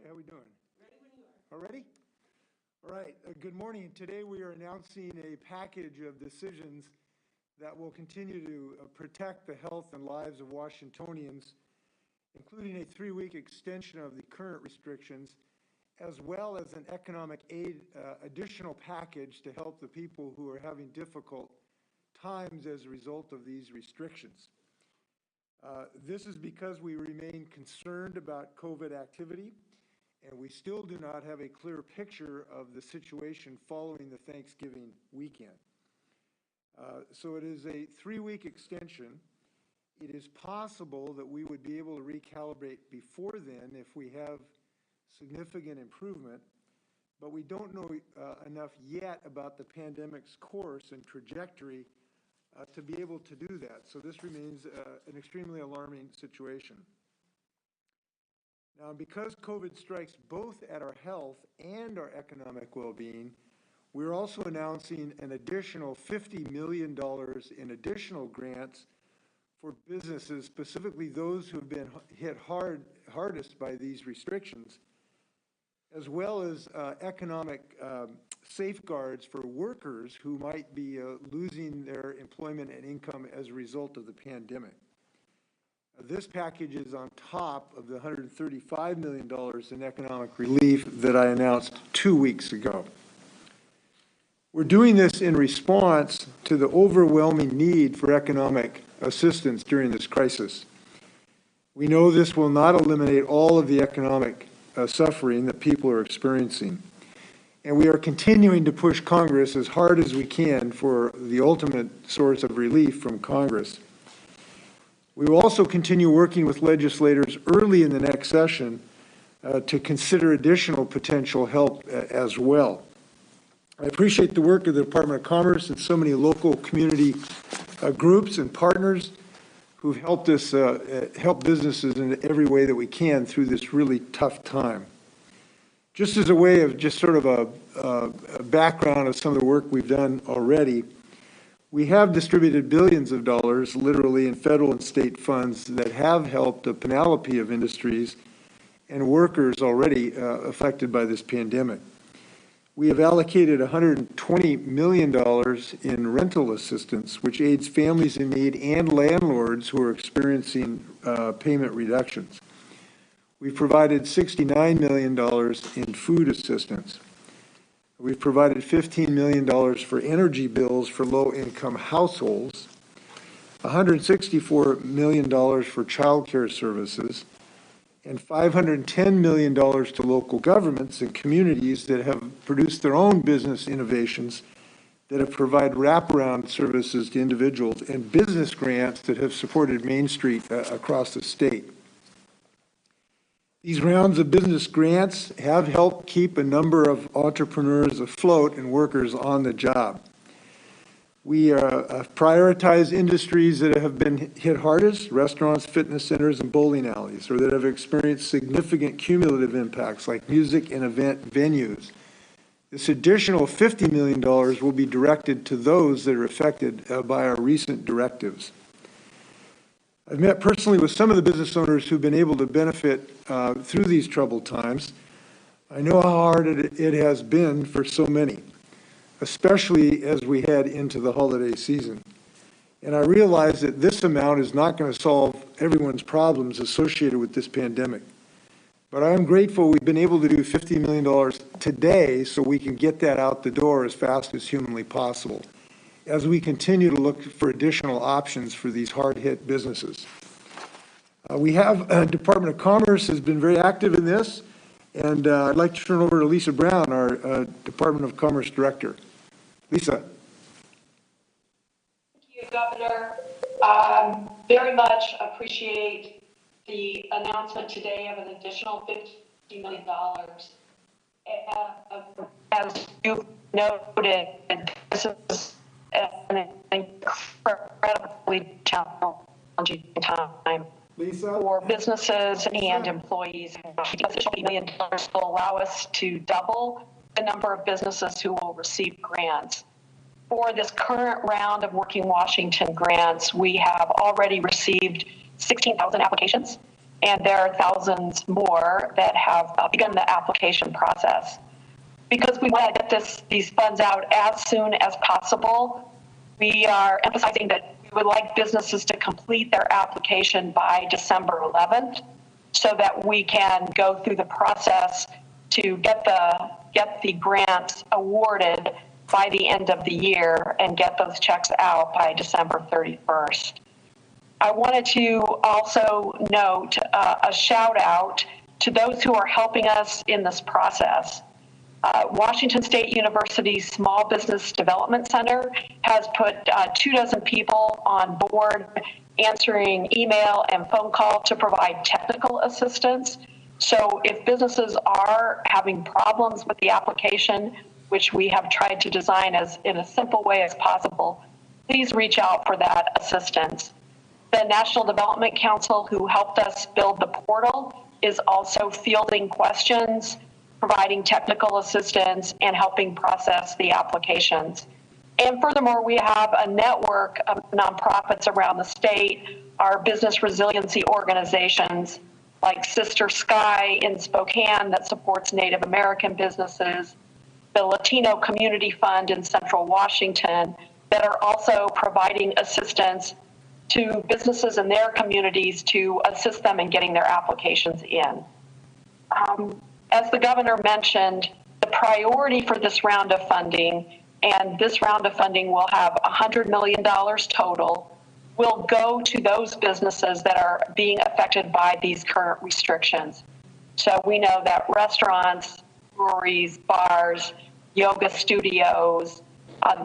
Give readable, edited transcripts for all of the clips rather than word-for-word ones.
How we doing? All ready? All right. Good morning. Today we are announcing a package of decisions that will continue to protect the health and lives of Washingtonians, including a 3-week extension of the current restrictions, as well as an economic aid additional package to help the people who are having difficult times as a result of these restrictions. This is because we remain concerned about COVID activity, and we still do not have a clear picture of the situation following the Thanksgiving weekend. So it is a 3-week extension. It is possible that we would be able to recalibrate before then if we have significant improvement, but we don't know enough yet about the pandemic's course and trajectory to be able to do that. So this remains an extremely alarming situation. Now, because COVID strikes both at our health and our economic well-being, we're also announcing an additional $50 million in additional grants for businesses, specifically those who have been hit hardest by these restrictions, as well as economic safeguards for workers who might be losing their employment and income as a result of the pandemic. This package is on top of the $135 million in economic relief that I announced 2 weeks ago. We're doing this in response to the overwhelming need for economic assistance during this crisis. We know this will not eliminate all of the economic suffering that people are experiencing. And we are continuing to push Congress as hard as we can for the ultimate source of relief from Congress. We will also continue working with legislators early in the next session to consider additional potential help as well. I appreciate the work of the Department of Commerce and so many local community groups and partners who've helped us help businesses in every way that we can through this really tough time. Just as a way of just sort of a background of some of the work we've done already, we have distributed billions of dollars, literally, in federal and state funds that have helped a panoply of industries and workers already affected by this pandemic. We have allocated $120 million in rental assistance, which aids families in need and landlords who are experiencing payment reductions. We've provided $69 million in food assistance. We've provided $15 million for energy bills for low-income households, $164 million for child care services, and $510 million to local governments and communities that have produced their own business innovations that have provided wraparound services to individuals, and business grants that have supported Main Street across the state. These rounds of business grants have helped keep a number of entrepreneurs afloat and workers on the job. We prioritize industries that have been hit hardest: restaurants, fitness centers, and bowling alleys, or that have experienced significant cumulative impacts like music and event venues. This additional $50 million will be directed to those that are affected by our recent directives. I've met personally with some of the business owners who've been able to benefit through these troubled times. I know how hard it has been for so many, especially as we head into the holiday season. And I realize that this amount is not going to solve everyone's problems associated with this pandemic. But I am grateful we've been able to do $50 million today so we can get that out the door as fast as humanly possible, as we continue to look for additional options for these hard-hit businesses. We have Department of Commerce has been very active in this, and I'd like to turn over to Lisa Brown, our Department of Commerce Director. Lisa. Thank you, Governor. Very much appreciate the announcement today of an additional $50 million. As you noted, this is an incredibly challenging time for businesses and employees. $50 million will allow us to double the number of businesses who will receive grants. For this current round of Working Washington grants, we have already received 16,000 applications. and there are thousands more that have begun the application process. Because we want to get these funds out as soon as possible, we are emphasizing that we would like businesses to complete their application by December 11th so that we can go through the process to get the grants awarded by the end of the year and get those checks out by December 31st. I wanted to also note a shout out to those who are helping us in this process. Washington State University's Small Business Development Center has put 24 people on board answering email and phone call to provide technical assistance. So if businesses are having problems with the application, which we have tried to design as in a simple way as possible, please reach out for that assistance. The National Development Council, who helped us build the portal, is also fielding questions, providing technical assistance, and helping process the applications. And furthermore, we have a network of nonprofits around the state, our business resiliency organizations like Sister Sky in Spokane that supports Native American businesses, the Latino Community Fund in Central Washington that are also providing assistance to businesses in their communities to assist them in getting their applications in. As the governor mentioned, the priority for this round of funding, and this round of funding will have $100 million total, will go to those businesses that are being affected by these current restrictions. So we know that restaurants, breweries, bars, yoga studios,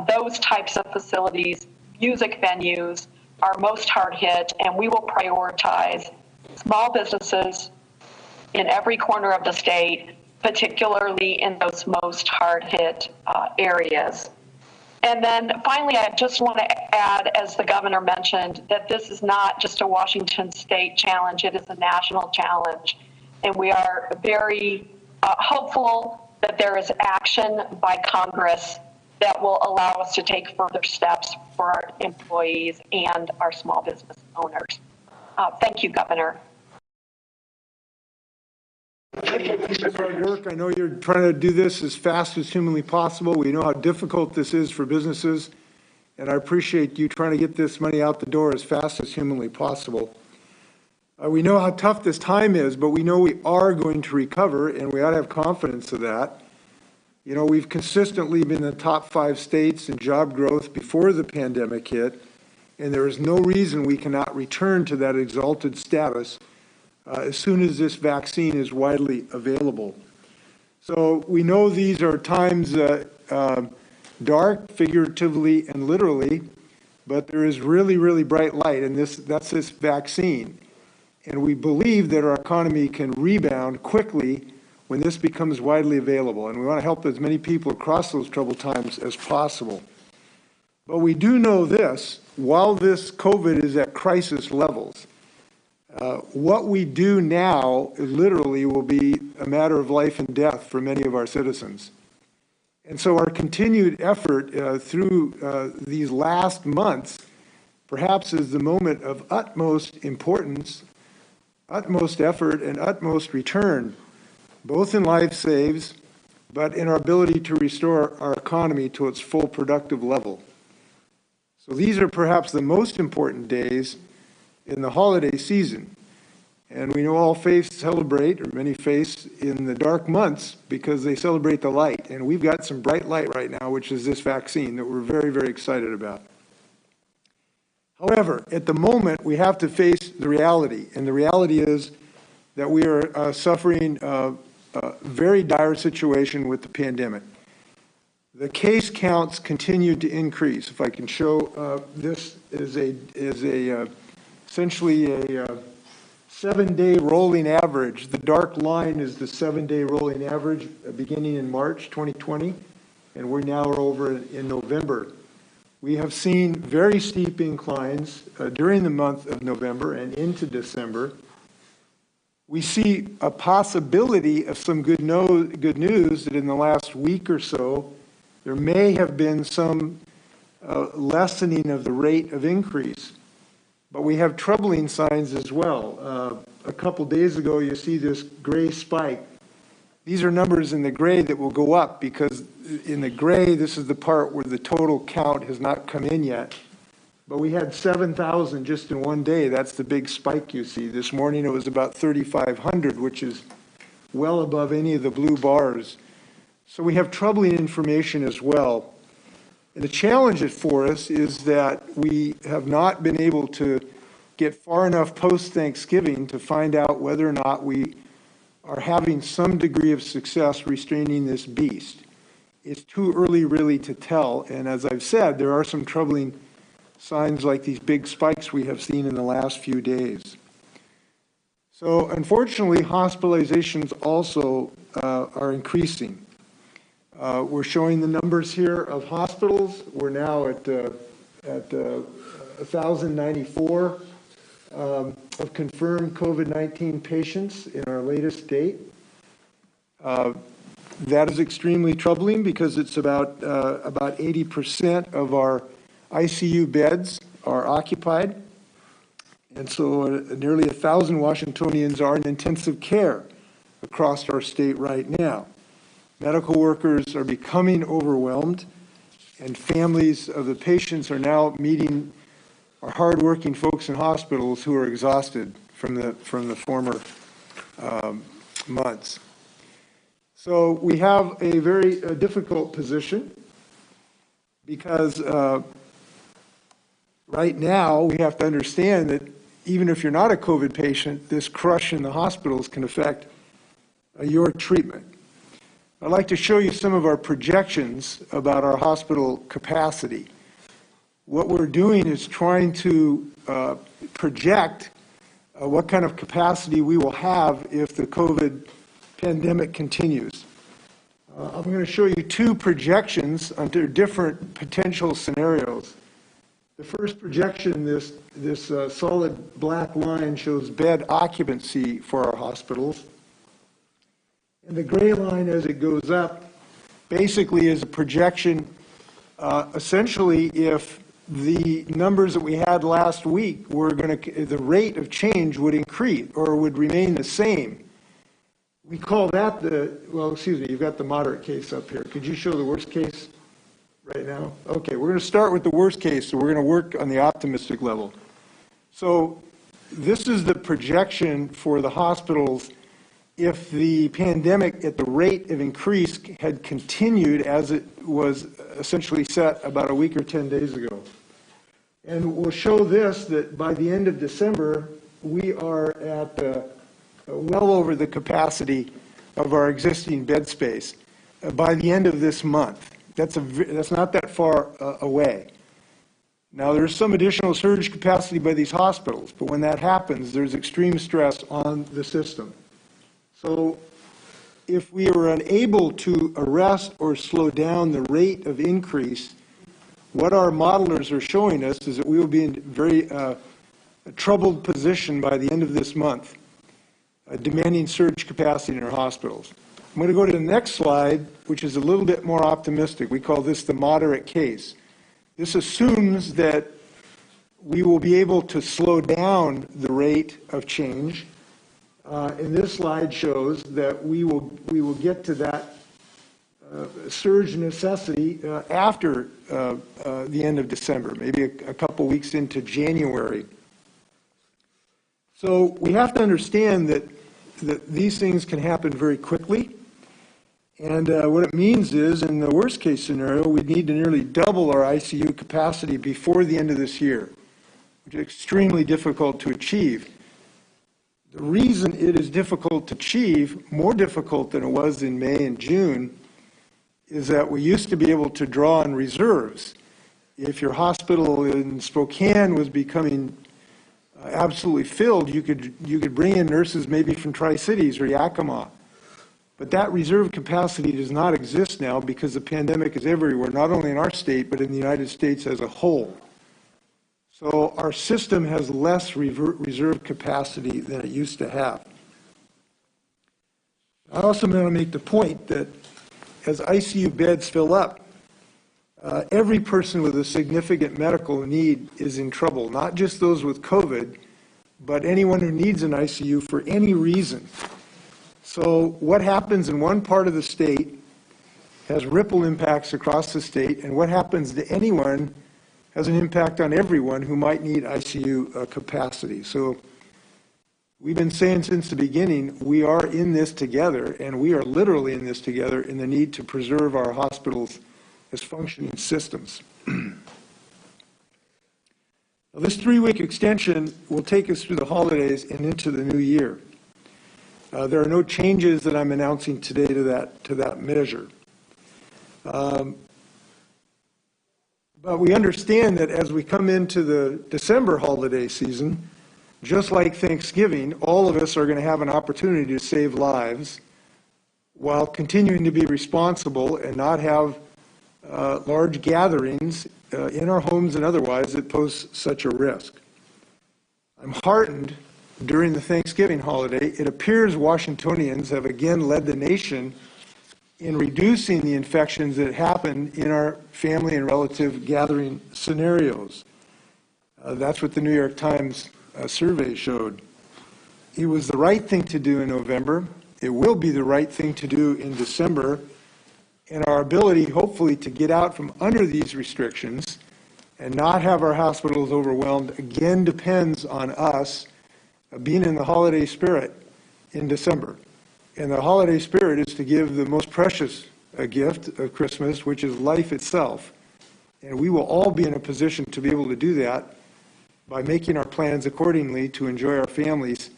those types of facilities, music venues are most hard hit, and we will prioritize small businesses in every corner of the state, particularly in those most hard hit areas. And then finally, I just want to add, as the governor mentioned, that this is not just a Washington state challenge, it is a national challenge. And we are very hopeful that there is action by Congress that will allow us to take further steps for our employees and our small business owners. Thank you, Governor. It's hard work. I know you're trying to do this as fast as humanly possible. We know how difficult this is for businesses, and I appreciate you trying to get this money out the door as fast as humanly possible. We know how tough this time is, but we know we are going to recover, and we ought to have confidence of that. You know, we've consistently been in the top 5 states in job growth before the pandemic hit, and there is no reason we cannot return to that exalted status as soon as this vaccine is widely available. So we know these are times dark, figuratively and literally, but there is really, really bright light, and that's this vaccine. And we believe that our economy can rebound quickly when this becomes widely available, and we want to help as many people across those troubled times as possible. But we do know this, while this COVID is at crisis levels, what we do now literally will be a matter of life and death for many of our citizens. And so our continued effort through these last months perhaps is the moment of utmost importance, utmost effort, and utmost return, both in life saves, but in our ability to restore our economy to its full productive level. So these are perhaps the most important days in the holiday season. And we know all faiths celebrate, or many faiths, in the dark months because they celebrate the light. And we've got some bright light right now, which is this vaccine that we're very, very excited about. However, at the moment, we have to face the reality. And the reality is that we are suffering a very dire situation with the pandemic. The case counts continue to increase. If I can show, this is essentially a 7-day rolling average. The dark line is the 7-day rolling average beginning in March 2020, and we're now over in November. We have seen very steep inclines during the month of November and into December. We see a possibility of some good news that in the last week or so, there may have been some lessening of the rate of increase. But we have troubling signs as well. A couple days ago, you see this gray spike. These are numbers in the gray that will go up because in the gray, this is the part where the total count has not come in yet. But we had 7,000 just in one day. That's the big spike you see. This morning it was about 3,500, which is well above any of the blue bars. So we have troubling information as well. And the challenge for us is that we have not been able to get far enough post-Thanksgiving to find out whether or not we are having some degree of success restraining this beast. It's too early really to tell. And as I've said, there are some troubling signs like these big spikes we have seen in the last few days. So unfortunately, hospitalizations also are increasing. We're showing the numbers here of hospitals. We're now at 1,094 of confirmed COVID-19 patients in our latest date. That is extremely troubling because it's about 80% of our ICU beds are occupied. And so nearly 1,000 Washingtonians are in intensive care across our state right now. Medical workers are becoming overwhelmed, and families of the patients are now meeting our hardworking folks in hospitals who are exhausted from the former months. So we have a very difficult position because right now we have to understand that even if you're not a COVID patient, this crush in the hospitals can affect your treatment. I'd like to show you some of our projections about our hospital capacity. What we're doing is trying to project what kind of capacity we will have if the COVID pandemic continues. I'm going to show you two projections under different potential scenarios. The first projection, this solid black line shows bed occupancy for our hospitals. And the gray line as it goes up basically is a projection essentially if the numbers that we had last week were the rate of change would increase or would remain the same. We call that you've got the moderate case up here. Could you show the worst case right now? Okay, we're going to start with the worst case, so we're going to work on the optimistic level. So this is the projection for the hospitals if the pandemic at the rate of increase had continued as it was essentially set about a week or 10 days ago. And we'll show this, that by the end of December, we are at well over the capacity of our existing bed space by the end of this month. That's not that far away. Now, there's some additional surge capacity by these hospitals, but when that happens, there's extreme stress on the system. So if we are unable to arrest or slow down the rate of increase, what our modelers are showing us is that we will be in a very troubled position by the end of this month, demanding surge capacity in our hospitals. I'm going to go to the next slide, which is a little bit more optimistic. We call this the moderate case. This assumes that we will be able to slow down the rate of change. And this slide shows that we will get to that surge necessity after the end of December, maybe a couple weeks into January. So we have to understand that these things can happen very quickly. And what it means is, in the worst case scenario, we need to nearly double our ICU capacity before the end of this year, which is extremely difficult to achieve. The reason it is difficult to achieve, more difficult than it was in May and June, is that we used to be able to draw on reserves. If your hospital in Spokane was becoming absolutely filled, you could bring in nurses maybe from Tri-Cities or Yakima. But that reserve capacity does not exist now because the pandemic is everywhere, not only in our state, but in the United States as a whole. So our system has less reserve capacity than it used to have. I also want to make the point that as ICU beds fill up, every person with a significant medical need is in trouble, not just those with COVID, but anyone who needs an ICU for any reason. So what happens in one part of the state has ripple impacts across the state, and what happens to anyone has an impact on everyone who might need ICU capacity. So we've been saying since the beginning, we are in this together, and we are literally in this together in the need to preserve our hospitals as functioning systems. Now, this 3-week extension will take us through the holidays and into the new year. There are no changes that I'm announcing today to that measure. But we understand that as we come into the December holiday season, just like Thanksgiving, all of us are going to have an opportunity to save lives while continuing to be responsible and not have large gatherings in our homes and otherwise that pose such a risk. I'm heartened during the Thanksgiving holiday. It appears Washingtonians have again led the nation in reducing the infections that happen in our family and relative gathering scenarios. That's what the New York Times survey showed. It was the right thing to do in November. It will be the right thing to do in December. And our ability, hopefully, to get out from under these restrictions and not have our hospitals overwhelmed, again, depends on us being in the holiday spirit in December. And the holiday spirit is to give the most precious gift of Christmas, which is life itself. And we will all be in a position to be able to do that by making our plans accordingly to enjoy our families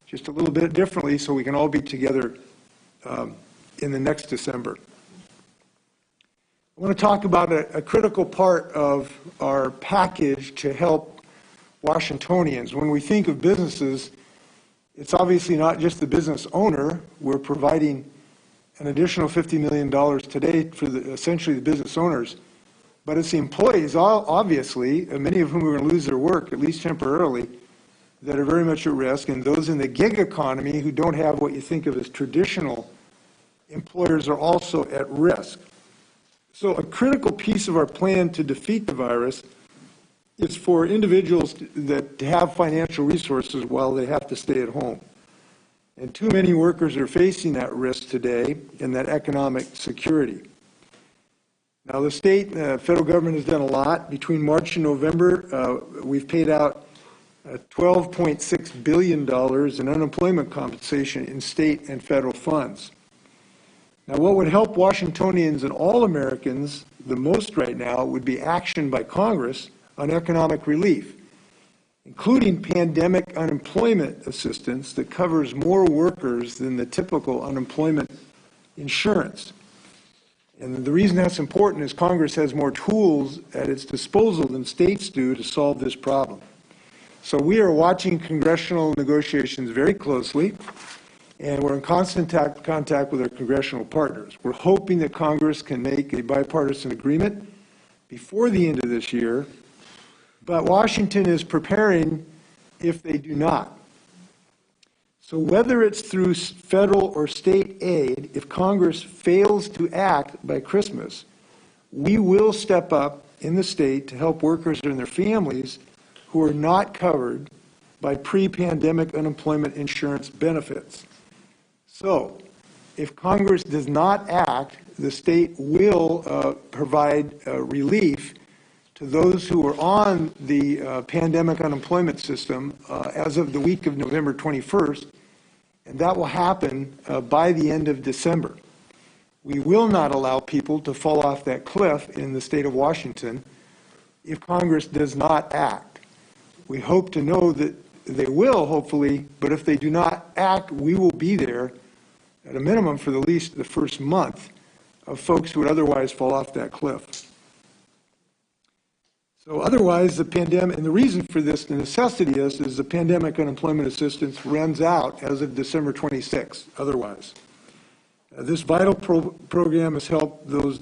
just a little bit differently so we can all be together in the next December. I want to talk about a critical part of our package to help Washingtonians. When we think of businesses, it's obviously not just the business owner. We're providing an additional $50 million today for essentially the business owners. But it's the employees, obviously, many of whom are going to lose their work, at least temporarily, that are very much at risk, and those in the gig economy who don't have what you think of as traditional employers are also at risk. So a critical piece of our plan to defeat the virus is for individuals to have financial resources while they have to stay at home. And too many workers are facing that risk today and that economic security. Now, the state and federal government has done a lot. Between March and November, we've paid out $12.6 billion in unemployment compensation in state and federal funds. Now, what would help Washingtonians and all Americans the most right now would be action by Congress on economic relief, including pandemic unemployment assistance that covers more workers than the typical unemployment insurance. And the reason that's important is Congress has more tools at its disposal than states do to solve this problem. So we are watching congressional negotiations very closely, and we're in constant contact with our congressional partners. We're hoping that Congress can make a bipartisan agreement before the end of this year, but Washington is preparing if they do not. So whether it's through federal or state aid, if Congress fails to act by Christmas, we will step up in the state to help workers and their families who are not covered by pre-pandemic unemployment insurance benefits. So if Congress does not act, the state will provide relief to those who are on the pandemic unemployment system as of the week of November 21st, and that will happen by the end of December. We will not allow people to fall off that cliff in the state of Washington if Congress does not act. We hope to know that they will, hopefully, but if they do not act, we will be there at a minimum for at least the first month of folks who would otherwise fall off that cliff. So otherwise, the pandemic, and the reason for this, the necessity is the pandemic unemployment assistance runs out as of December 26th, otherwise. This vital program has helped those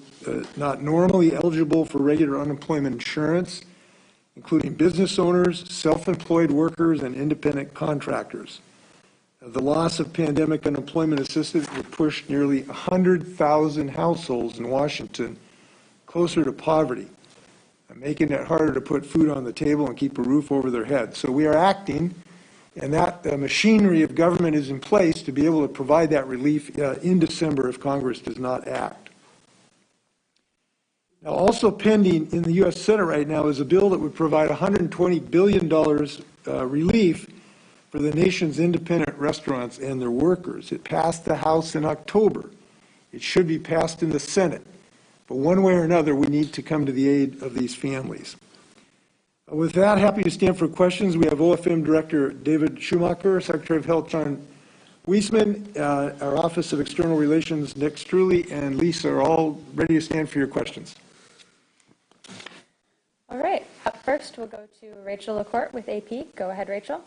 not normally eligible for regular unemployment insurance, including business owners, self-employed workers, and independent contractors. The loss of pandemic unemployment assistance would push nearly 100,000 households in Washington closer to poverty, making it harder to put food on the table and keep a roof over their head. So we are acting, and that machinery of government is in place to be able to provide that relief in December if Congress does not act. Now, also pending in the U.S. Senate right now is a bill that would provide $120 billion relief for the nation's independent restaurants and their workers. It passed the House in October. It should be passed in the Senate. But one way or another, we need to come to the aid of these families. With that, happy to stand for questions. We have OFM Director David Schumacher, Secretary of Health John Weisman, our Office of External Relations Nick Struley, and Lisa are all ready to stand for your questions. All right, up first we'll go to Rachel LaCourte with AP. Go ahead, Rachel.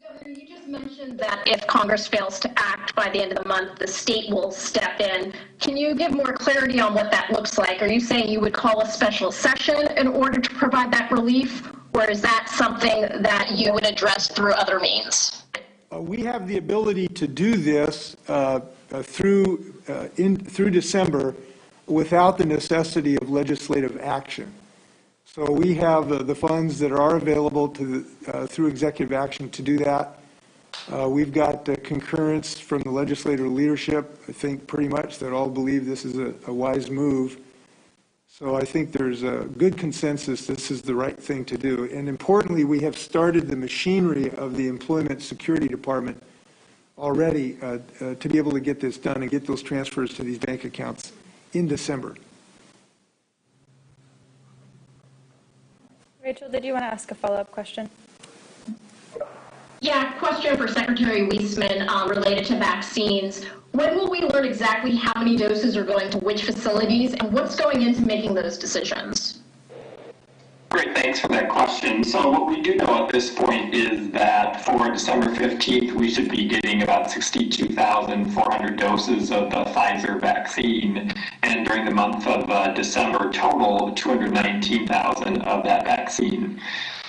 Governor, you just mentioned that if Congress fails to act by the end of the month, the state will step in. Can you give more clarity on what that looks like? Are you saying you would call a special session in order to provide that relief, or is that something that you would address through other means? We have the ability to do this through December without the necessity of legislative action. So we have the funds that are available to through executive action to do that. We've got concurrence from the legislative leadership, I think pretty much that all believe this is a wise move. So I think there's a good consensus this is the right thing to do. And importantly, we have started the machinery of the Employment Security Department already to be able to get this done and get those transfers to these bank accounts in December. Rachel, did you want to ask a follow-up question? Yeah, question for Secretary Weisman related to vaccines. When will we learn exactly how many doses are going to which facilities, and what's going into making those decisions? Great, thanks for that question. So what we do know at this point is that for December 15th, we should be getting about 62,400 doses of the Pfizer vaccine. And during the month of December, total 219,000 of that vaccine.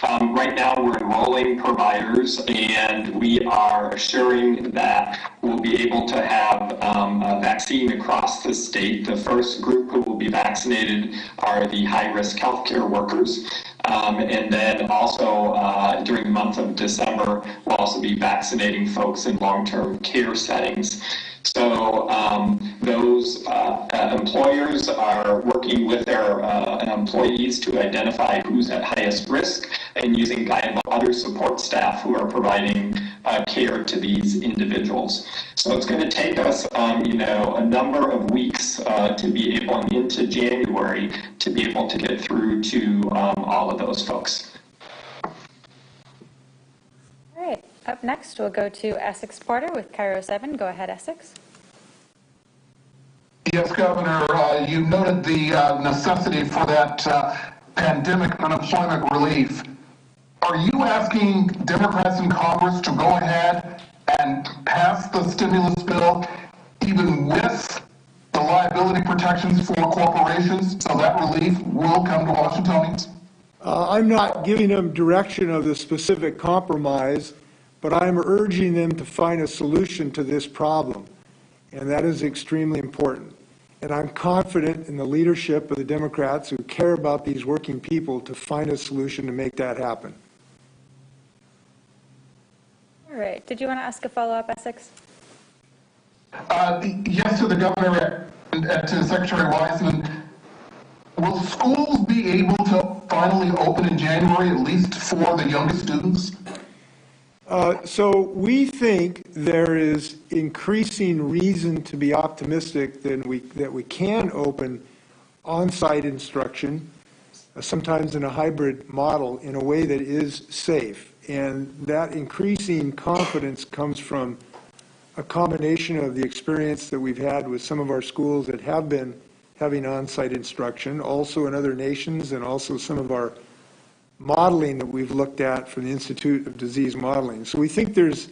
Right now, we're enrolling providers, and we are assuring that we'll be able to have a vaccine across the state. The first group who will be vaccinated are the high-risk healthcare workers. And then also during the month of December, we'll also be vaccinating folks in long-term care settings. So those employers are working with their employees to identify who's at highest risk and using guidance of other support staff who are providing care to these individuals. So it's going to take us, a number of weeks to be able, into January, to be able to get through to all of those folks. All right, up next we'll go to Essex Porter with Cairo 7. Go ahead, Essex. Yes, Governor, you noted the necessity for that pandemic unemployment relief. Are you asking Democrats in Congress to go ahead and pass the stimulus bill even with the liability protections for corporations so that relief will come to Washingtonians? I'm not giving them direction of the specific compromise, but I'm urging them to find a solution to this problem, and that is extremely important. And I'm confident in the leadership of the Democrats who care about these working people to find a solution to make that happen. All right, did you want to ask a follow-up, Essex? Yes, to the Governor and to Secretary Weisman. Will schools be able to finally open in January, at least for the youngest students? So we think there is increasing reason to be optimistic that we can open on-site instruction, sometimes in a hybrid model, in a way that is safe. And that increasing confidence comes from a combination of the experience that we've had with some of our schools that have been having on-site instruction, also in other nations, and also some of our modeling that we've looked at from the Institute of Disease Modeling. So we think there's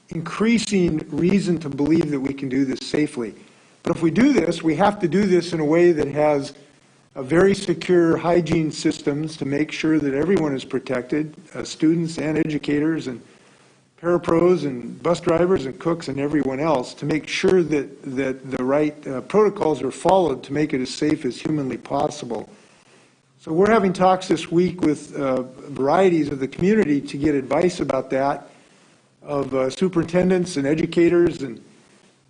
increasing reason to believe that we can do this safely. But if we do this, we have to do this in a way that has a very secure hygiene systems to make sure that everyone is protected, students and educators and parapros and bus drivers and cooks and everyone else to make sure that the right protocols are followed to make it as safe as humanly possible. So we're having talks this week with varieties of the community to get advice about that, of superintendents and educators and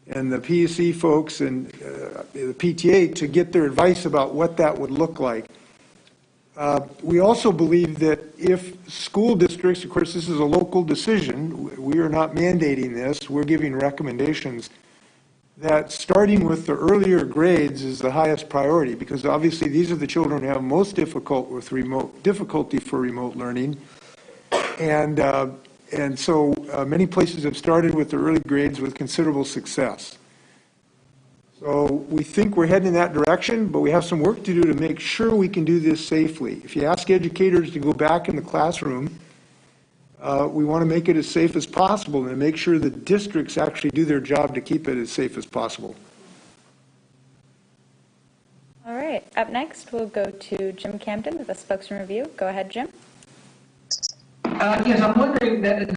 the PSC folks and the PTA to get their advice about what that would look like. We also believe that if school districts, of course this is a local decision, we are not mandating this, we're giving recommendations, that starting with the earlier grades is the highest priority, because obviously these are the children who have most difficulty for remote learning. And so many places have started with the early grades with considerable success. So we think we're heading in that direction, but we have some work to do to make sure we can do this safely. If you ask educators to go back in the classroom, we want to make it as safe as possible and make sure the districts actually do their job to keep it as safe as possible. All right, up next we'll go to Jim Camden with a spokesman review. Go ahead, Jim. Yes, I'm wondering that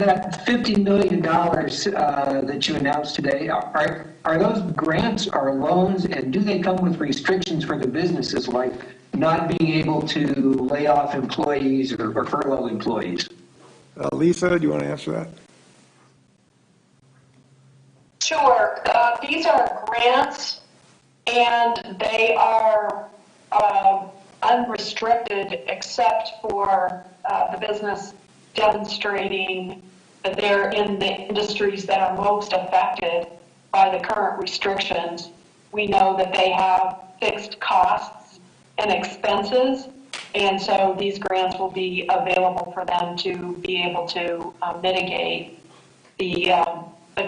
$50 million that you announced today, are those grants or loans, and do they come with restrictions for the businesses, like not being able to lay off employees or furlough employees? Lisa, do you want to answer that? Sure. These are grants, and they are unrestricted except for the business demonstrating that they're in the industries that are most affected by the current restrictions. We know that they have fixed costs and expenses, and so these grants will be available for them to be able to mitigate the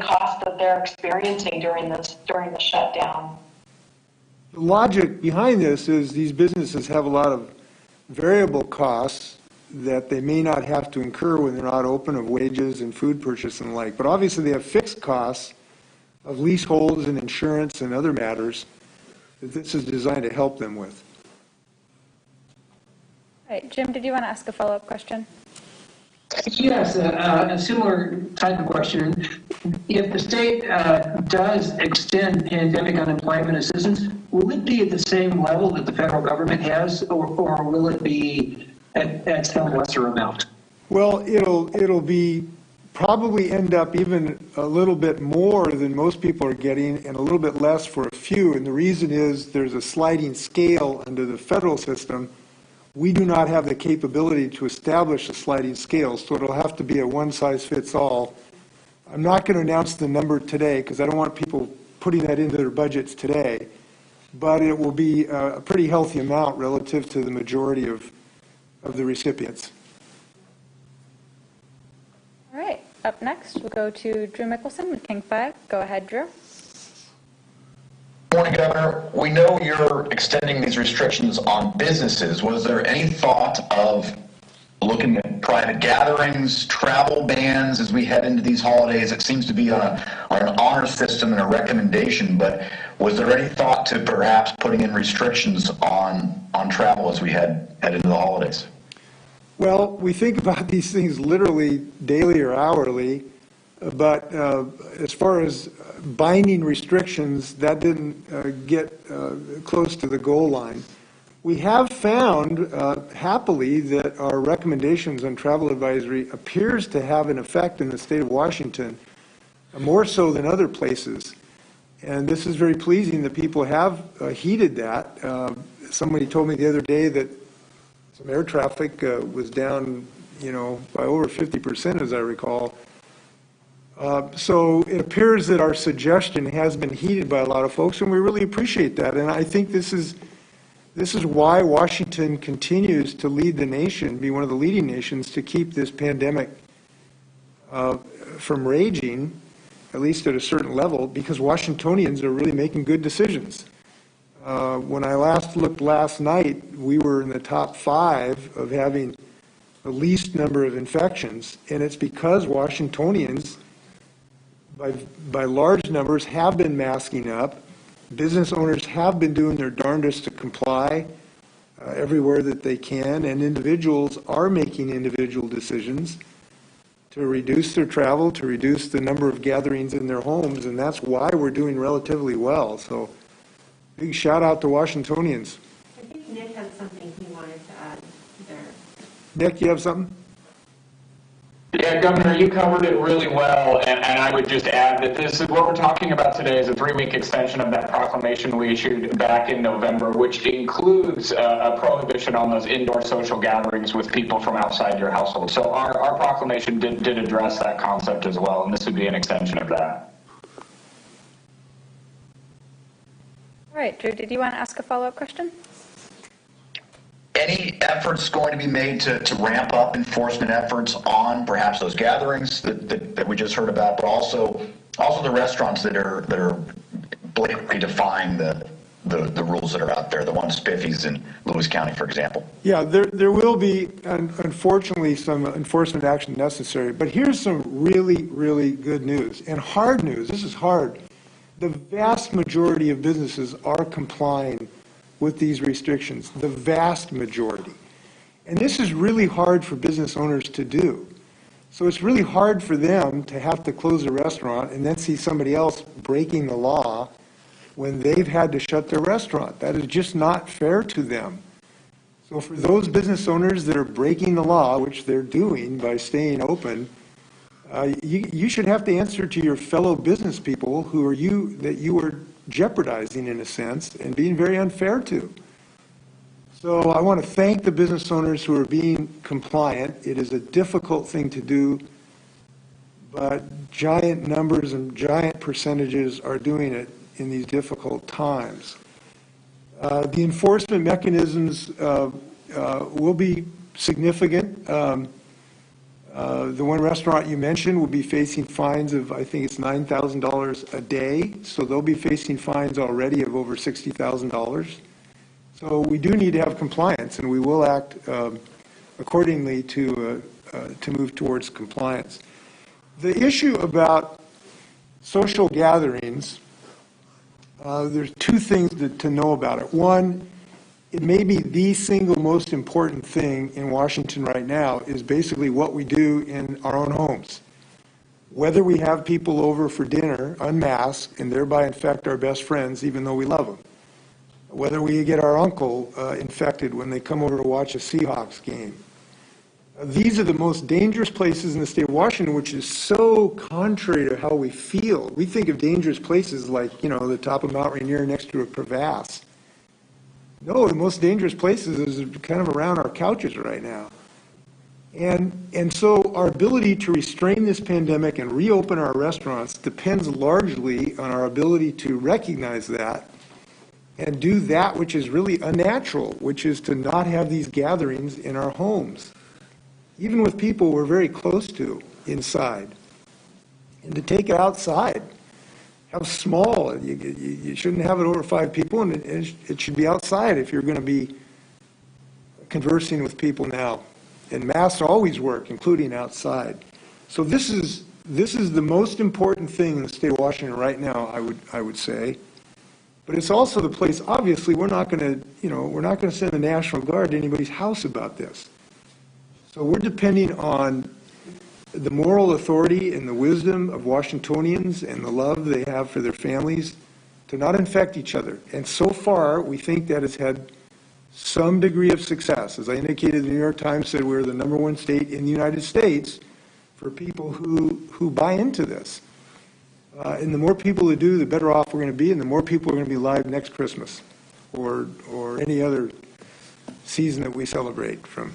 cost that they're experiencing during the shutdown. The logic behind this is these businesses have a lot of variable costs that they may not have to incur when they're not open, of wages and food purchase and the like. But obviously they have fixed costs of leaseholds and insurance and other matters that this is designed to help them with. All right, Jim, did you want to ask a follow-up question? Yes, a similar type of question. If the state does extend pandemic unemployment assistance, will it be at the same level that the federal government has, or will it be at some lesser amount? Well, it'll be probably end up even a little bit more than most people are getting and a little bit less for a few. And the reason is there's a sliding scale under the federal system. We do not have the capability to establish a sliding scale, so it'll have to be a one-size-fits-all. I'm not going to announce the number today because I don't want people putting that into their budgets today, but it will be a pretty healthy amount relative to the majority of the recipients. All right, up next we'll go to Drew Mickelson with King 5. Go ahead, Drew. Morning, Governor. We know you're extending these restrictions on businesses. Was there any thought of looking at private gatherings, travel bans as we head into these holidays? It seems to be on an honor system and a recommendation, but was there any thought to perhaps putting in restrictions on travel as we head into the holidays? Well, we think about these things literally daily or hourly, but as far as binding restrictions, that didn't get close to the goal line. We have found, happily, that our recommendations on travel advisory appears to have an effect in the state of Washington, more so than other places. And this is very pleasing that people have heeded that. Somebody told me the other day that some air traffic was down, by over 50%, as I recall. So it appears that our suggestion has been heeded by a lot of folks, and we really appreciate that. And I think this is why Washington continues to lead the nation, be one of the leading nations to keep this pandemic from raging, at least at a certain level, because Washingtonians are really making good decisions. When I last looked last night, we were in the top 5 of having the least number of infections, and it's because Washingtonians, by large numbers, have been masking up. Business owners have been doing their darndest to comply everywhere that they can, and individuals are making individual decisions. to reduce their travel, to reduce the number of gatherings in their homes, and that's why we're doing relatively well. So big shout out to Washingtonians. I think Nick had something he wanted to add there. Nick, you have something? Yeah, Governor, you covered it really well, and I would just add that this is what we're talking about today is a 3-week extension of that proclamation we issued back in November, which includes a prohibition on those indoor social gatherings with people from outside your household. So our proclamation did address that concept as well, and this would be an extension of that. All right, Drew, did you want to ask a follow-up question? Any efforts going to be made to ramp up enforcement efforts on perhaps those gatherings that we just heard about, but also the restaurants that are blatantly defying the rules that are out there, the one Spiffy's in Lewis County, for example? Yeah, there will be, unfortunately, some enforcement action necessary. But here's some really, really good news and hard news. This is hard. The vast majority of businesses are complying with these restrictions, the vast majority. And this is really hard for business owners to do. So it's really hard for them to have to close a restaurant and then see somebody else breaking the law when they've had to shut their restaurant. That is just not fair to them. So for those business owners that are breaking the law, which they're doing by staying open, you should have to answer to your fellow business people that you are jeopardizing in a sense and being very unfair to. So I want to thank the business owners who are being compliant. It is a difficult thing to do, but giant numbers and giant percentages are doing it in these difficult times. The enforcement mechanisms will be significant. The one restaurant you mentioned will be facing fines of, I think it's $9,000 a day. So they'll be facing fines already of over $60,000. So we do need to have compliance, and we will act accordingly to move towards compliance. The issue about social gatherings, there's two things to know about it. One, it may be the single most important thing in Washington right now is basically what we do in our own homes. Whether we have people over for dinner unmasked and thereby infect our best friends even though we love them. Whether we get our uncle infected when they come over to watch a Seahawks game. These are the most dangerous places in the state of Washington, which is so contrary to how we feel. We think of dangerous places like, the top of Mount Rainier next to a crevasse. No, the most dangerous places is kind of around our couches right now. And so our ability to restrain this pandemic and reopen our restaurants depends largely on our ability to recognize that and do that which is really unnatural, which is to not have these gatherings in our homes, even with people we're very close to inside, and to take it outside. How small, you shouldn't have it over 5 people, and it should be outside if you're going to be conversing with people now. And masks always work, including outside. So this is the most important thing in the state of Washington right now, I would say. But it's also the place, obviously, we're not going to send the National Guard to anybody's house about this. So we're depending on the moral authority and the wisdom of Washingtonians and the love they have for their families to not infect each other. And so far, we think that has had some degree of success. As I indicated, the New York Times said we're the #1 state in the United States for people who buy into this. And the more people who do, the better off we're going to be, and the more people are going to be alive next Christmas or any other season that we celebrate, from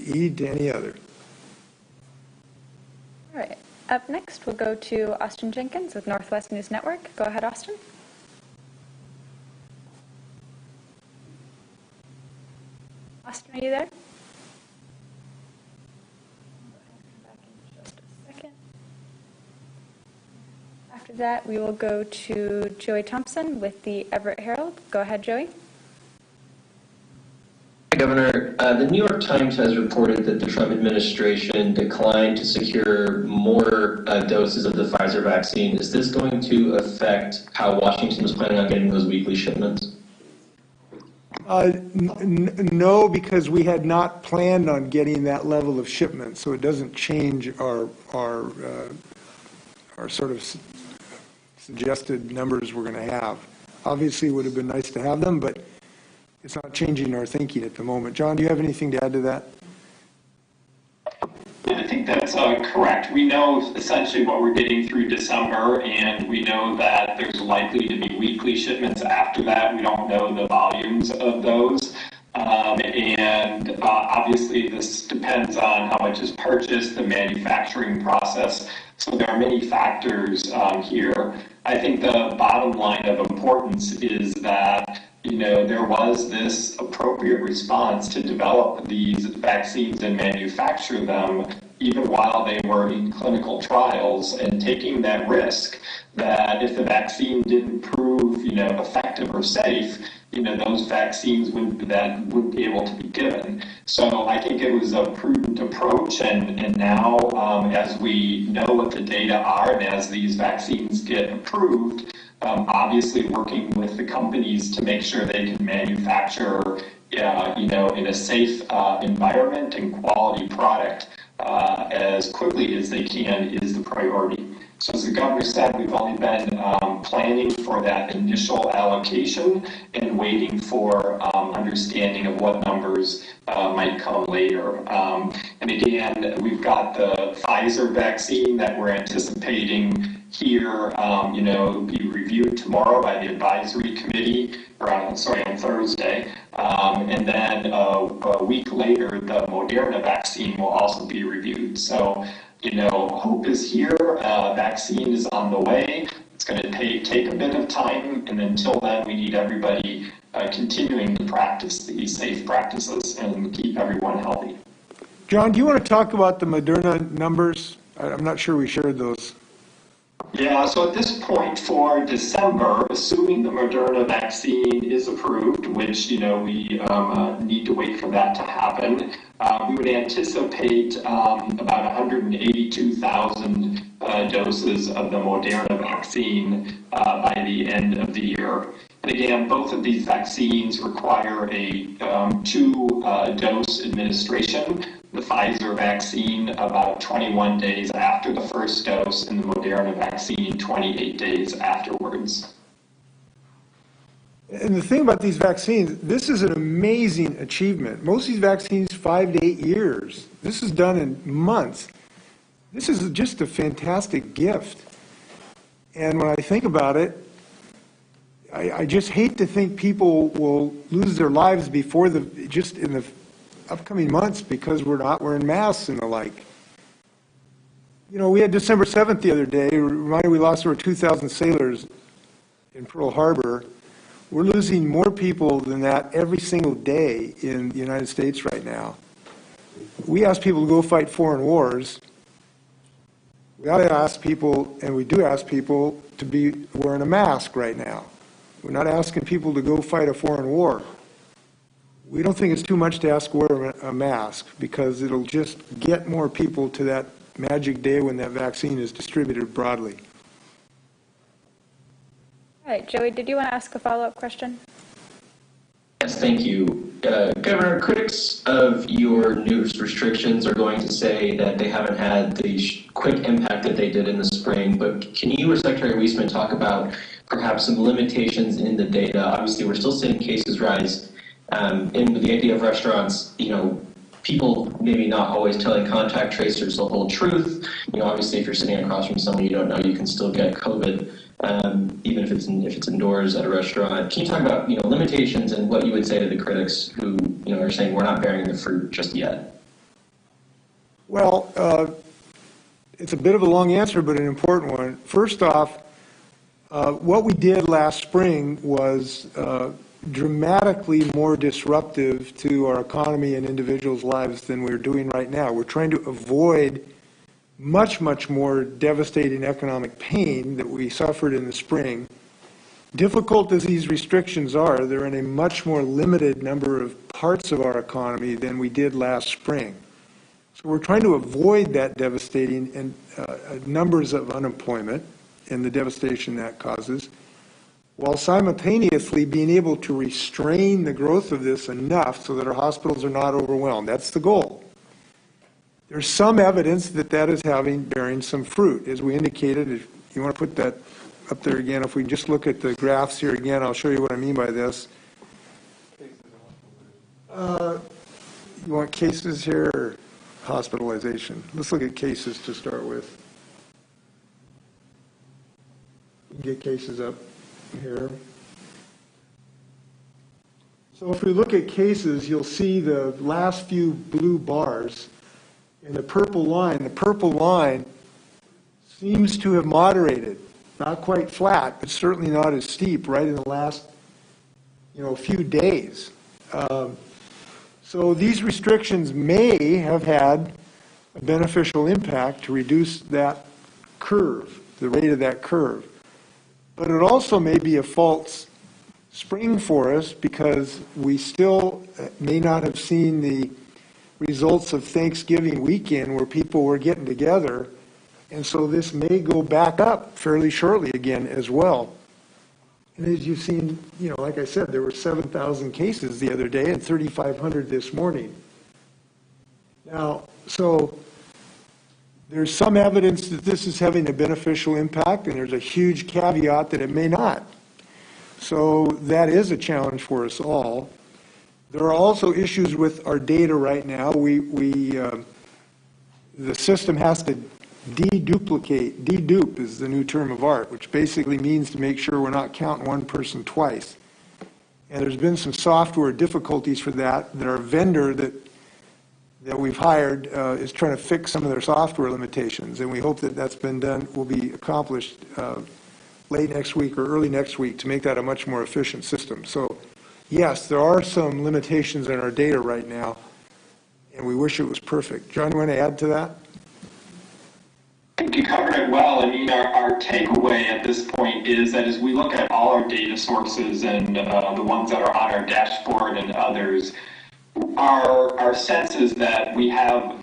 Eid to any other. All right. Up next, we'll go to Austin Jenkins with Northwest News Network. Go ahead, Austin. Austin, are you there? Just a second. After that, we will go to Joey Thompson with the Everett Herald. Go ahead, Joey. Governor, the New York Times has reported that the Trump administration declined to secure more doses of the Pfizer vaccine. Is this going to affect how Washington was planning on getting those weekly shipments? No, because we had not planned on getting that level of shipment, so it doesn't change our sort of suggested numbers we're going to have. Obviously, it would have been nice to have them, but it's not changing our thinking at the moment. John, do you have anything to add to that? I think that's correct. We know essentially what we're getting through December, and we know that there's likely to be weekly shipments after that. We don't know the volumes of those. And obviously this depends on how much is purchased, the manufacturing process. So there are many factors here. I think the bottom line of importance is that there was this appropriate response to develop these vaccines and manufacture them even while they were in clinical trials, and taking that risk that if the vaccine didn't prove, effective or safe, those vaccines wouldn't be able to be given. So I think it was a prudent approach, and now as we know what the data are and as these vaccines get approved, obviously working with the companies to make sure they can manufacture, in a safe environment and quality product as quickly as they can is the priority. So as the governor said, we've only been planning for that initial allocation and waiting for understanding of what numbers might come later. And again, we've got the Pfizer vaccine that we're anticipating here, be reviewed tomorrow by the advisory committee, or on Thursday. And then a week later, the Moderna vaccine will also be reviewed. So, hope is here. Vaccine is on the way. It's going to take a bit of time, and until then, we need everybody continuing to practice these safe practices and keep everyone healthy. John, do you want to talk about the Moderna numbers? I'm not sure we shared those. Yeah, so at this point for December, assuming the Moderna vaccine is approved, which, we need to wait for that to happen, we would anticipate about 182,000 doses of the Moderna vaccine by the end of the year. And again, both of these vaccines require a two-dose administration. The Pfizer vaccine about 21 days after the first dose, and the Moderna vaccine 28 days afterwards. And the thing about these vaccines, this is an amazing achievement. Most of these vaccines, 5 to 8 years. This is done in months. This is just a fantastic gift. And when I think about it, I just hate to think people will lose their lives before just in the upcoming months because we're not wearing masks and the like. We had December 7th the other day. Reminded we lost over 2,000 sailors in Pearl Harbor. We're losing more people than that every single day in the United States right now. We ask people to go fight foreign wars. We ought to ask people, and we do ask people, to be wearing a mask right now. We're not asking people to go fight a foreign war. We don't think it's too much to ask to wear a mask because it'll just get more people to that magic day when that vaccine is distributed broadly. All right, Joey, did you want to ask a follow-up question? Yes, thank you. Governor, critics of your new restrictions are going to say that they haven't had the quick impact that they did in the spring, but can you or Secretary Weissman talk about perhaps some limitations in the data? Obviously, we're still seeing cases rise. And with the idea of restaurants, people maybe not always telling contact tracers the whole truth. Obviously, if you're sitting across from someone you don't know, you can still get COVID, even if it's indoors at a restaurant. Can you talk about limitations and what you would say to the critics who are saying we're not bearing the fruit just yet? Well, it's a bit of a long answer, but an important one. First off, what we did last spring was dramatically more disruptive to our economy and individuals' lives than we're doing right now. We're trying to avoid much, much more devastating economic pain that we suffered in the spring. Difficult as these restrictions are, they're in a much more limited number of parts of our economy than we did last spring. So we're trying to avoid that devastating numbers of unemployment and the devastation that causes. while simultaneously being able to restrain the growth of this enough so that our hospitals are not overwhelmed. That's the goal. There's some evidence that that is bearing some fruit. As we indicated, if you want to put that up there again, if we just look at the graphs here again, I'll show you what I mean by this. You want cases here or hospitalization? Let's look at cases to start with. Get cases up here. So if we look at cases, you'll see the last few blue bars and the purple line seems to have moderated. Not quite flat, but certainly not as steep right in the last, few days. So these restrictions may have had a beneficial impact to reduce that curve, the rate of that curve. But it also may be a false spring for us because we still may not have seen the results of Thanksgiving weekend where people were getting together. And so this may go back up fairly shortly again as well. And as you've seen, like I said, there were 7,000 cases the other day and 3,500 this morning. Now, so there's some evidence that this is having a beneficial impact, and there's a huge caveat that it may not. So that is a challenge for us all. There are also issues with our data right now. The system has to deduplicate. Dedupe is the new term of art, which basically means to make sure we're not counting one person twice. And there's been some software difficulties for that. Our vendor that we've hired is trying to fix some of their software limitations, and we hope that that's been done, will be accomplished late next week or early next week to make that a much more efficient system. So yes, there are some limitations in our data right now, and we wish it was perfect. John, you want to add to that? I think you covered it well. I mean, our takeaway at this point is that as we look at all our data sources and the ones that are on our dashboard and others, our sense is that we have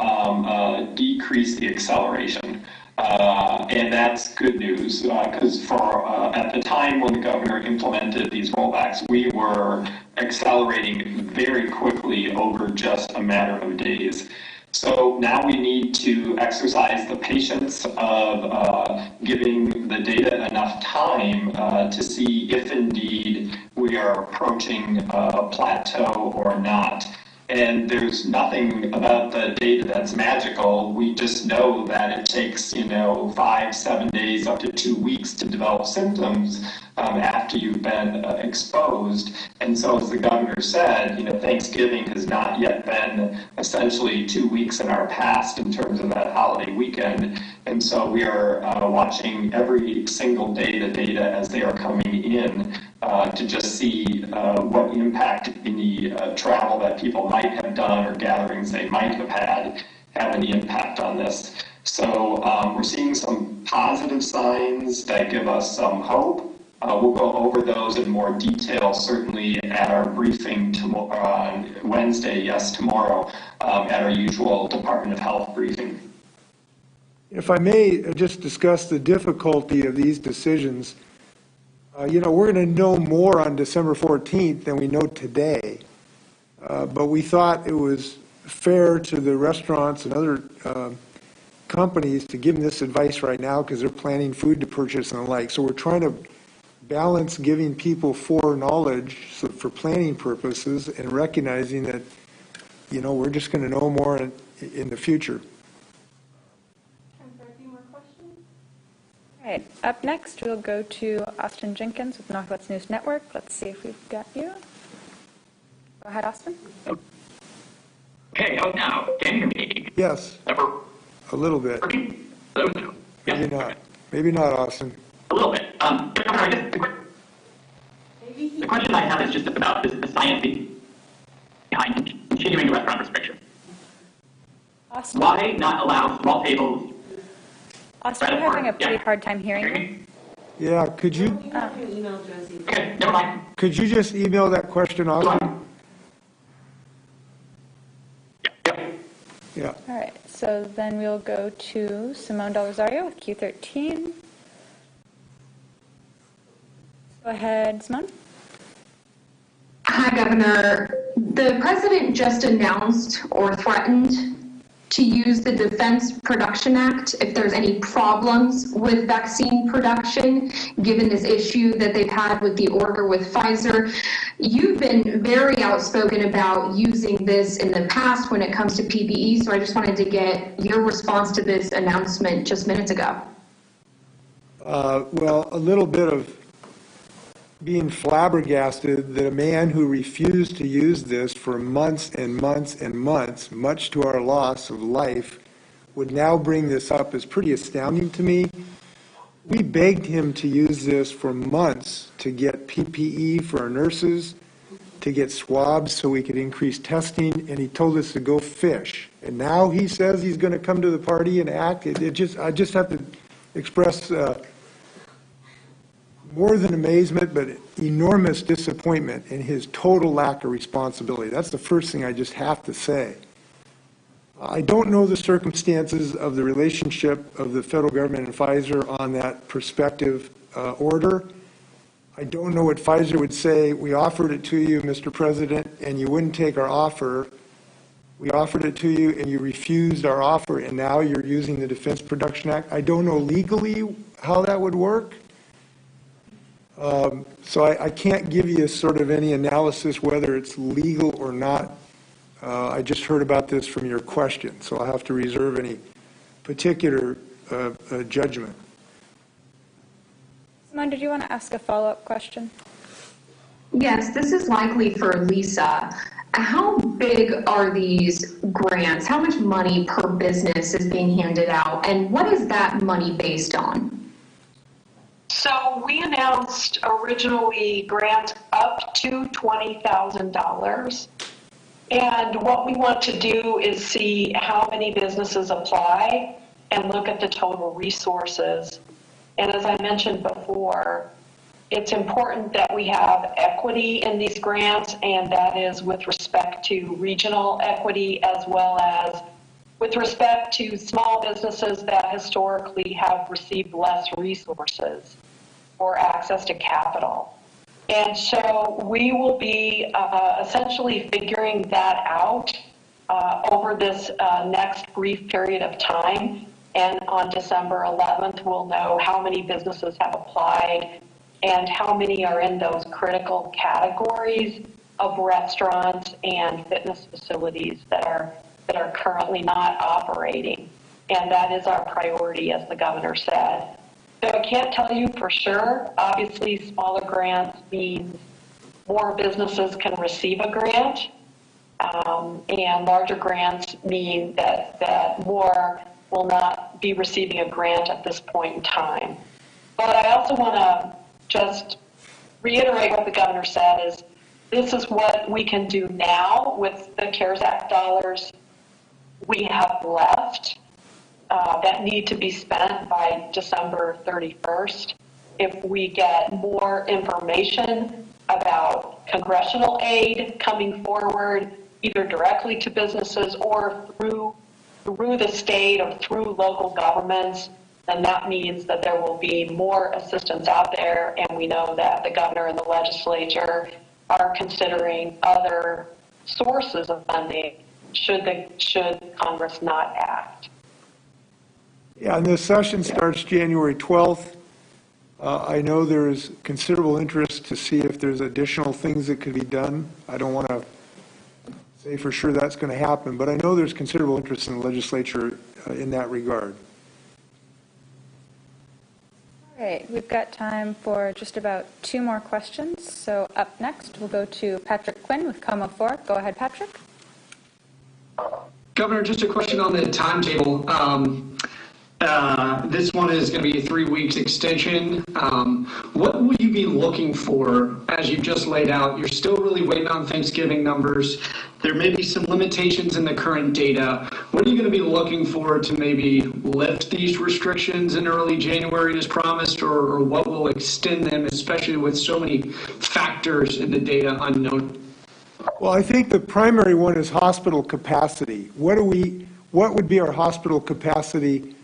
decreased the acceleration. And that's good news because at the time when the governor implemented these rollbacks, we were accelerating very quickly over just a matter of days. So now we need to exercise the patience of giving the data enough time to see if indeed we are approaching a plateau or not. And there's nothing about the data that's magical. We just know that it takes, 5, 7 days, up to 2 weeks to develop symptoms after you've been exposed. And so as the governor said, Thanksgiving has not yet been essentially 2 weeks in our past in terms of that holiday weekend. And so we are watching every single day the data as they are coming in to just see what impact any travel that people might have done or gatherings they might have had have any impact on this. So we're seeing some positive signs that give us some hope. We'll go over those in more detail, certainly at our briefing tomorrow, on Wednesday, tomorrow, at our usual Department of Health briefing. If I may just discuss the difficulty of these decisions, we're going to know more on December 14th than we know today. But we thought it was fair to the restaurants and other companies to give them this advice right now because they're planning food to purchase and the like. So we're trying to balance giving people foreknowledge for planning purposes and recognizing that, we're just going to know more in the future. Time for a few more questions. All right, up next we'll go to Austin Jenkins with Northwest News Network. Let's see if we've got you. Go ahead, Austin. Okay, how now? Can you hear me? Yes, a little bit. Maybe not. Maybe not, Austin. A little bit. I guess the question I have is just about the science behind continuing the restaurant restriction. Austin? Why not allow small tables? Austin, we're having a pretty hard time hearing you. Yeah, could you? You have to email Josie. Okay, never mind. Could you just email that question, Austin? Yep. Yeah. All right, so then we'll go to Simone Del Rosario with Q13. Go ahead, Simone. Hi, Governor. The president just announced or threatened to use the Defense Production Act if there's any problems with vaccine production, given this issue that they've had with the order with Pfizer. You've been very outspoken about using this in the past when it comes to PPE, so I just wanted to get your response to this announcement just minutes ago. Well, a little bit of being flabbergasted that a man who refused to use this for months and months and months, much to our loss of life, would now bring this up is pretty astounding to me. We begged him to use this for months to get PPE for our nurses, to get swabs so we could increase testing, and he told us to go fish. And now he says he's going to come to the party and act. I just have to express more than amazement, but enormous disappointment in his total lack of responsibility. That's the first thing I just have to say. I don't know the circumstances of the relationship of the federal government and Pfizer on that prospective order. I don't know what Pfizer would say. We offered it to you, Mr. President, and you wouldn't take our offer. We offered it to you and you refused our offer, and now you're using the Defense Production Act. I don't know legally how that would work. So I can't give you sort of any analysis whether it's legal or not. I just heard about this from your question, so I'll have to reserve any particular judgment. Simone, did you want to ask a follow-up question? Yes, this is likely for Lisa. How big are these grants? How much money per business is being handed out, and what is that money based on? So we announced originally grants up to $20,000. And what we want to do is see how many businesses apply and look at the total resources. And as I mentioned before, it's important that we have equity in these grants, and that is with respect to regional equity as well as with respect to small businesses that historically have received less resources or access to capital. And so we will be essentially figuring that out over this next brief period of time. And on December 11th, we'll know how many businesses have applied and how many are in those critical categories of restaurants and fitness facilities that are currently not operating. And that is our priority, as the governor said. So I can't tell you for sure. Obviously, smaller grants means more businesses can receive a grant, and larger grants mean that more will not be receiving a grant at this point in time. But I also want to just reiterate what the governor said is this is what we can do now with the CARES Act dollars we have left. That need to be spent by December 31st. If we get more information about congressional aid coming forward, either directly to businesses or through the state or through local governments, then that means that there will be more assistance out there, and we know that the governor and the legislature are considering other sources of funding should Congress not act. Yeah, and the session starts January 12th. I know there is considerable interest to see if there's additional things that could be done. I don't want to say for sure that's going to happen, but I know there's considerable interest in the legislature in that regard. All right, we've got time for just about 2 more questions. So up next, we'll go to Patrick Quinn with Como 4. Go ahead, Patrick. Governor, just a question on the timetable. This one is going to be a 3 weeks extension. What will you be looking for as you just laid out? You're still really waiting on Thanksgiving numbers. There may be some limitations in the current data. What are you going to be looking for to maybe lift these restrictions in early January as promised, or what will extend them, especially with so many factors in the data unknown? Well, I think the primary one is hospital capacity. What would be our hospital capacity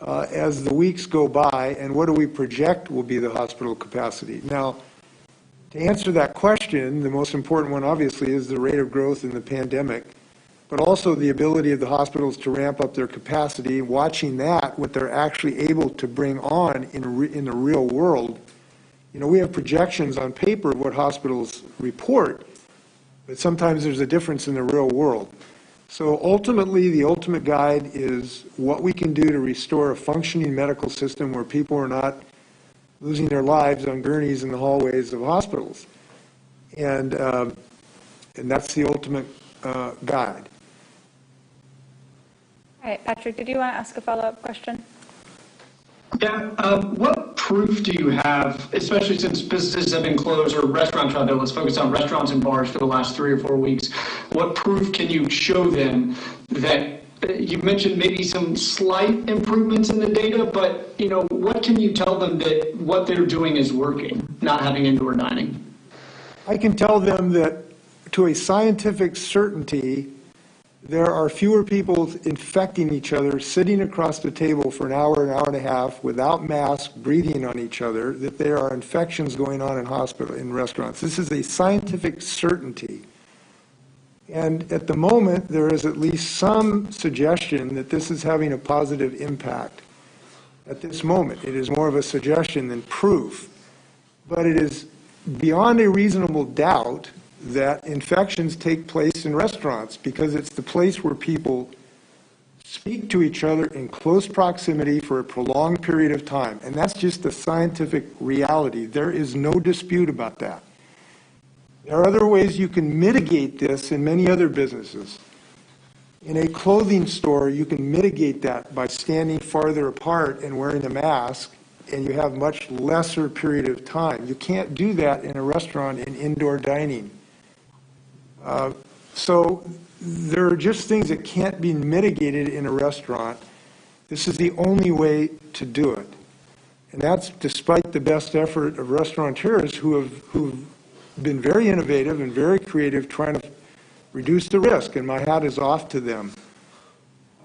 as the weeks go by, and what do we project will be the hospital capacity? Now, To answer that question, the most important one obviously is the rate of growth in the pandemic, but also the ability of the hospitals to ramp up their capacity, watching that, what they're actually able to bring on in the real world. You know, we have projections on paper of what hospitals report, but sometimes there's a difference in the real world. So ultimately, the ultimate guide is what we can do to restore a functioning medical system where people are not losing their lives on gurneys in the hallways of hospitals. And that's the ultimate guide. All right, Patrick, did you want to ask a follow-up question? Yeah, what proof do you have, especially since businesses have been closed, or restaurants rather, let's focus on restaurants and bars for the last 3 or 4 weeks, what proof can you show them that, you mentioned maybe some slight improvements in the data, but you know, what can you tell them that what they're doing is working, not having indoor dining? I can tell them that to a scientific certainty, there are fewer people infecting each other, sitting across the table for an hour and a half without masks, breathing on each other, that there are infections going on in restaurants. This is a scientific certainty. And at the moment, there is at least some suggestion that this is having a positive impact. At this moment, it is more of a suggestion than proof. But it is beyond a reasonable doubt that infections take place in restaurants because it's the place where people speak to each other in close proximity for a prolonged period of time. And that's just a scientific reality. There is no dispute about that. There are other ways you can mitigate this in many other businesses. In a clothing store, you can mitigate that by standing farther apart and wearing a mask, and you have much lesser period of time. You can't do that in a restaurant in indoor dining. So there are just things that can't be mitigated in a restaurant. This is the only way to do it. And that's despite the best effort of restaurateurs who've been very innovative and very creative trying to reduce the risk, and my hat is off to them.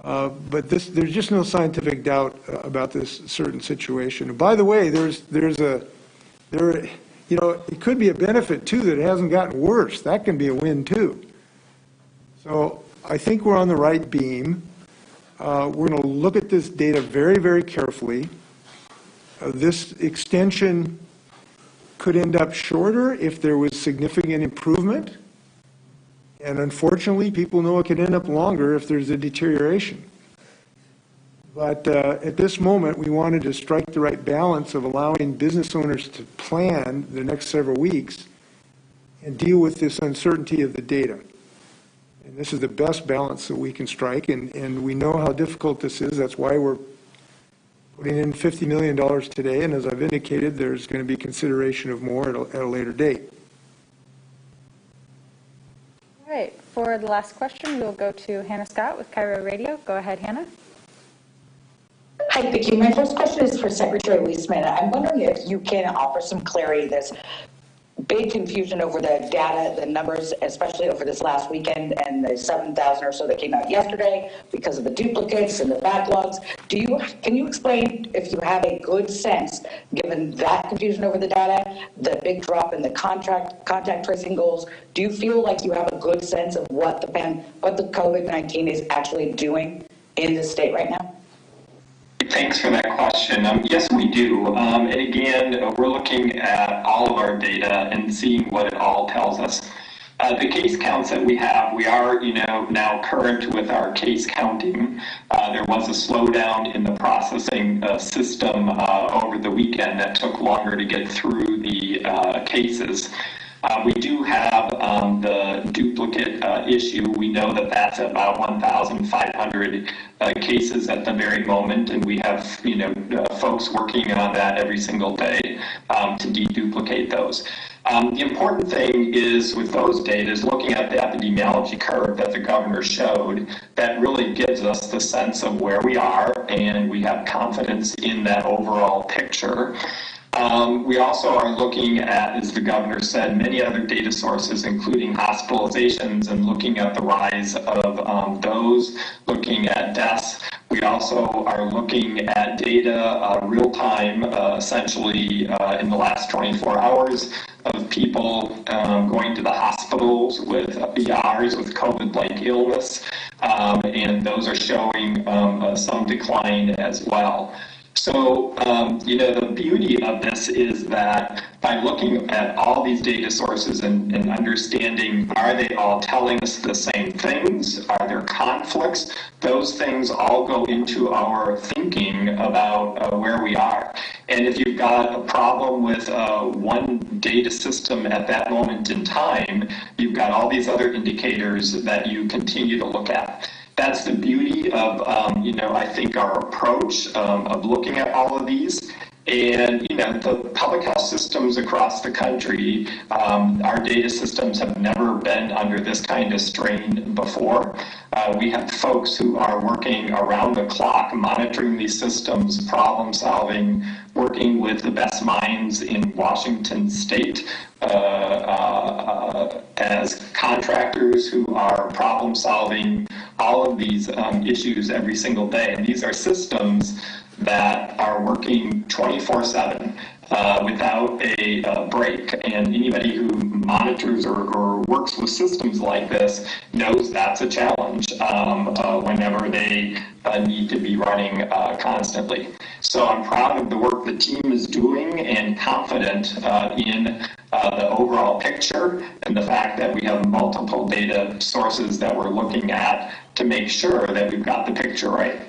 But there's just no scientific doubt about this certain situation. And by the way, you know, it could be a benefit too that it hasn't gotten worse. That can be a win too. So I think we're on the right beam. We're going to look at this data very, very carefully. This extension could end up shorter if there was significant improvement. And unfortunately, people know it could end up longer if there's a deterioration. But at this moment, we wanted to strike the right balance of allowing business owners to plan the next several weeks and deal with this uncertainty of the data. And this is the best balance that we can strike, and we know how difficult this is. That's why we're putting in $50 million today, and as I've indicated, there's going to be consideration of more at a later date. All right, for the last question, we'll go to Hannah Scott with Cairo Radio. Go ahead, Hannah. Hi, thank you. My first question is for Secretary Weissman. I'm wondering if you can offer some clarity. There's big confusion over the data, the numbers, especially over this last weekend and the 7,000 or so that came out yesterday because of the duplicates and the backlogs. Can you explain if you have a good sense, given that confusion over the data, the big drop in the contact tracing goals, do you feel like you have a good sense of what the COVID-19 is actually doing in the state right now? Thanks for that question. Yes, we do. And again, we're looking at all of our data and seeing what it all tells us. The case counts that we have, we are, now current with our case counting. There was a slowdown in the processing system over the weekend that took longer to get through the cases. We do have the duplicate issue. We know that that's about 1,500 cases at the very moment, and we have folks working on that every single day to deduplicate those. The important thing is with those data is looking at the epidemiology curve that the governor showed that really gives us the sense of where we are, and we have confidence in that overall picture. We also are looking at, as the governor said, many other data sources, including hospitalizations, and looking at the rise of those, looking at deaths. We also are looking at data real time, essentially in the last 24 hours of people going to the hospitals with ERs with COVID-like illness, and those are showing some decline as well. So, the beauty of this is that by looking at all these data sources and understanding, are they all telling us the same things? Are there conflicts? Those things all go into our thinking about where we are. And if you've got a problem with one data system at that moment in time, you've got all these other indicators that you continue to look at. That's the beauty of, I think our approach of looking at all of these. And, the public health systems across the country, our data systems have never been under this kind of strain before. We have folks who are working around the clock, monitoring these systems, problem solving, working with the best minds in Washington State as contractors who are problem solving all of these issues every single day. And these are systems that are working 24/7 without a break. And anybody who monitors or works with systems like this knows that's a challenge whenever they need to be running constantly. So I'm proud of the work the team is doing and confident in the overall picture and the fact that we have multiple data sources that we're looking at to make sure that we've got the picture right.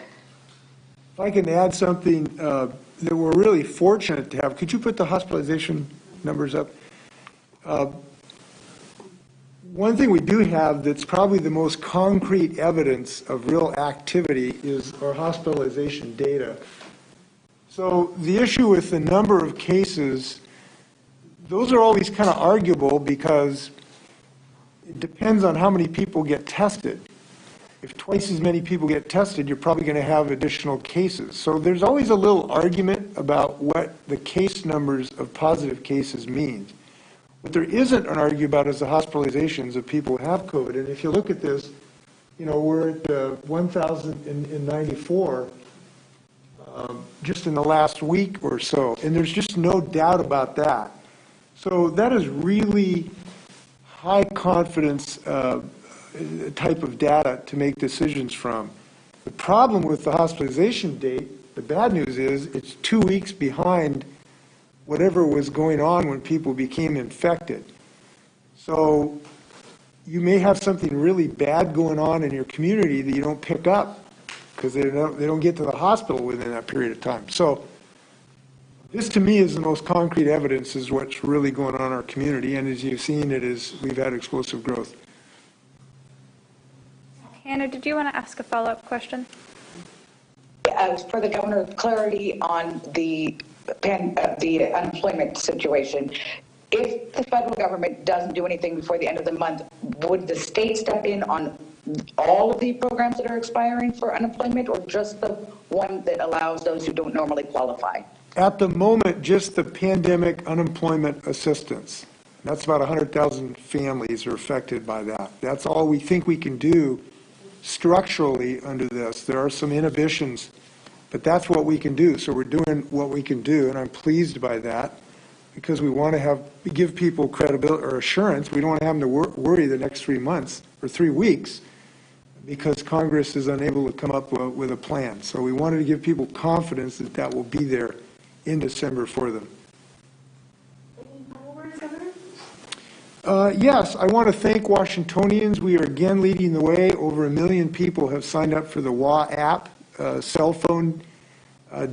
If I can add something that we're really fortunate to have, could you put the hospitalization numbers up? One thing we do have that's probably the most concrete evidence of real activity is our hospitalization data. So the issue with the number of cases, those are always kind of arguable because it depends on how many people get tested. If twice as many people get tested, you're probably going to have additional cases. So there's always a little argument about what the case numbers of positive cases means. What there isn't an argument about is the hospitalizations of people who have COVID. And if you look at this, we're at 1,094 just in the last week or so. And there's just no doubt about that. So that is really high confidence type of data to make decisions from. The problem with the hospitalization date, the bad news is it's 2 weeks behind whatever was going on when people became infected. So you may have something really bad going on in your community that you don't pick up because they don't get to the hospital within that period of time. So this to me is the most concrete evidence is what's really going on in our community, and as you've seen, we've had explosive growth. Hannah, did you want to ask a follow-up question? For the governor, clarity on the unemployment situation. If the federal government doesn't do anything before the end of the month, would the state step in on all of the programs that are expiring for unemployment, or just the one that allows those who don't normally qualify? At the moment, just the pandemic unemployment assistance. That's about 100,000 families are affected by that. That's all we think we can do structurally under this. There are some inhibitions, but that's what we can do. So we're doing what we can do, and I'm pleased by that because we want to give people credibility or assurance. We don't want to have them to worry the next 3 months or 3 weeks because Congress is unable to come up with a plan. So we wanted to give people confidence that that will be there in December for them. Yes, I want to thank Washingtonians. We are again leading the way. Over 1 million people have signed up for the WA app, cell phone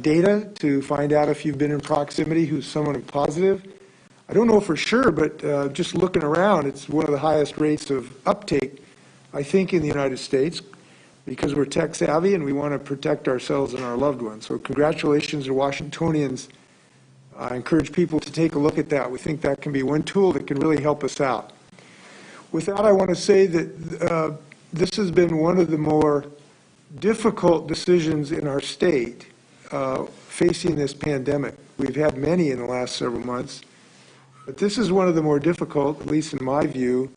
data to find out if you've been in proximity who's someone positive. I don't know for sure, but just looking around, it's one of the highest rates of uptake, I think, in the United States because we're tech savvy and we want to protect ourselves and our loved ones. So congratulations to Washingtonians. I encourage people to take a look at that. We think that can be one tool that can really help us out. With that, I want to say that this has been one of the more difficult decisions in our state facing this pandemic. We've had many in the last several months, but this is one of the more difficult, at least in my view,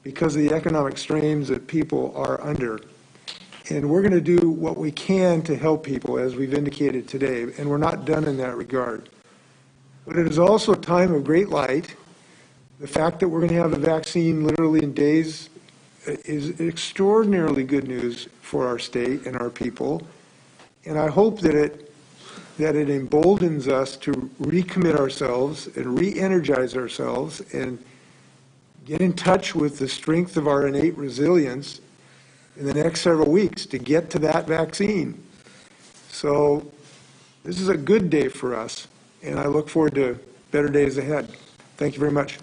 because of the economic strains that people are under. And we're going to do what we can to help people, as we've indicated today, and we're not done in that regard. But it is also a time of great light. The fact that we're going to have a vaccine literally in days is extraordinarily good news for our state and our people. And I hope that it emboldens us to recommit ourselves and re-energize ourselves and get in touch with the strength of our innate resilience in the next several weeks to get to that vaccine. So this is a good day for us, and I look forward to better days ahead. Thank you very much.